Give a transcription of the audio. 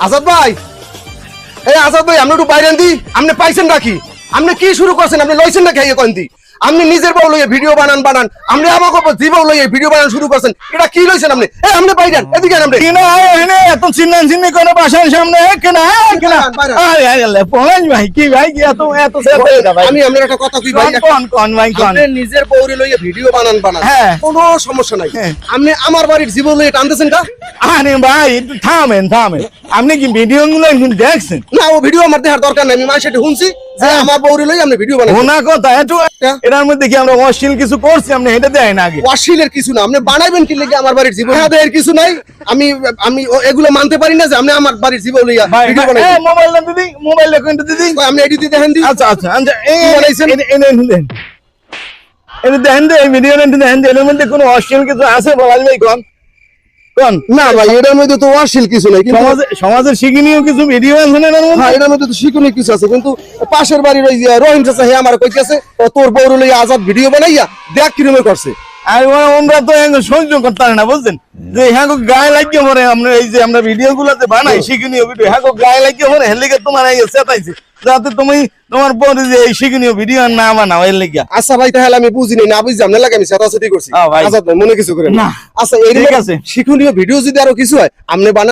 আজাদ ভাই, এই আজাদ ভাই, আপনি একটু বাইরে দি। আপনি পাইছেন নাকি? আপনি কি শুরু করছেন? আপনি লইছেন না খাইয়ে কন্তি? আপনি নিজের বউ লইয়ে ভিডিও বানান আপনি আমাকে জীবন লইয়ে ভিডিও বানান শুরু করছেন। এটা কি লইছেন আপনি? এই আপনি বাইরেন, এদিকে আপনি কিনা এনে এত চিন্নান চিন্নি করে বাসার সামনে কিনা কিনা আরে আরে পৌঁছ ভাই কি ভাই কি এত এত ভাই আমি আপনার একটা কথা কই ভাই, কোন ভাই কোন আপনি নিজের বউরে লইয়ে ভিডিও বানান হ্যাঁ। কোনো সমস্যা নাই। হ্যাঁ। আপনি আমার বাড়ির জীবন লইয়ে টানতেছেন কা? আরে ভাই একটু থামেন থামেন, আপনি কি ভিডিও গুলো দেখছেন? না, ও ভিডিও আমার দেখার দরকার নাই। আমি মায়ের সাথে শুনছি যে আমার বউরে লইয়ে আপনি ভিডিও বানান। ওনা কথা একটু এটার মধ্যে কি আমরা অশ্লীল কিছু করছি? আপনি এটা দেয় না আগে অশ্লীলের কিছু না, আপনি বানাইবেন কি লেগে আমার বাড়ির জীবন? এর কিছু নাই। আমি আমি এগুলো মানতে পারি না যে আপনি আমার বাড়ির জীবন লইয়া ভাই ভিডিও বানাইবেন। মোবাইল না দিদি, মোবাইল দেখুন দিদি। আপনি এডিট দেখেন দি। আচ্ছা আচ্ছা আচ্ছা এই বানাইছেন? এটা দেখেন এই ভিডিও দেখেন, এর মধ্যে কোনো অশ্লীল কিছু আছে বলা যাবে কোন কোন? না ভাই, এটার মধ্যে তো অশ্লীল কিছু নাই, কিন্তু সমাজের শিক্ষণীয় কিছু ভিডিও আছে না এর মধ্যে? হ্যাঁ, এটার মধ্যে তো শিক্ষণীয় কিছু আছে, কিন্তু পাশের বাড়ির ওই রহিম চাচা হে আমার কইতেছে তোর বউরে লইয়া আজাদ ভিডিও বানাইয়া দেখ কিরমে করছে। আর আমরা তো সহ্য করতে পারি না বুঝছেন, যে হ্যাঁ গায়ে লাগিয়ে মরে আমরা এই যে আমরা ভিডিও গুলাতে বানাই শিক্ষণীয় ভিডিও, হ্যাঁ গায়ে লাগিয়ে মরে হেলিকে তোমার চেতাইছে যাতে তুমি তোমার পরে যে এই শিক্ষণীয় ভিডিও না বানাও এর লেগে। আচ্ছা ভাই, তাহলে আমি বুঝিনি, না বুঝছি আপনার লাগে আমি চেতাচেতি করছি। ভাই আজাদ ভাই মনে কিছু করেন না। আচ্ছা, এই ঠিক আছে। শিক্ষণীয় ভিডিও যদি আরো কিছু হয় আপনি বানান।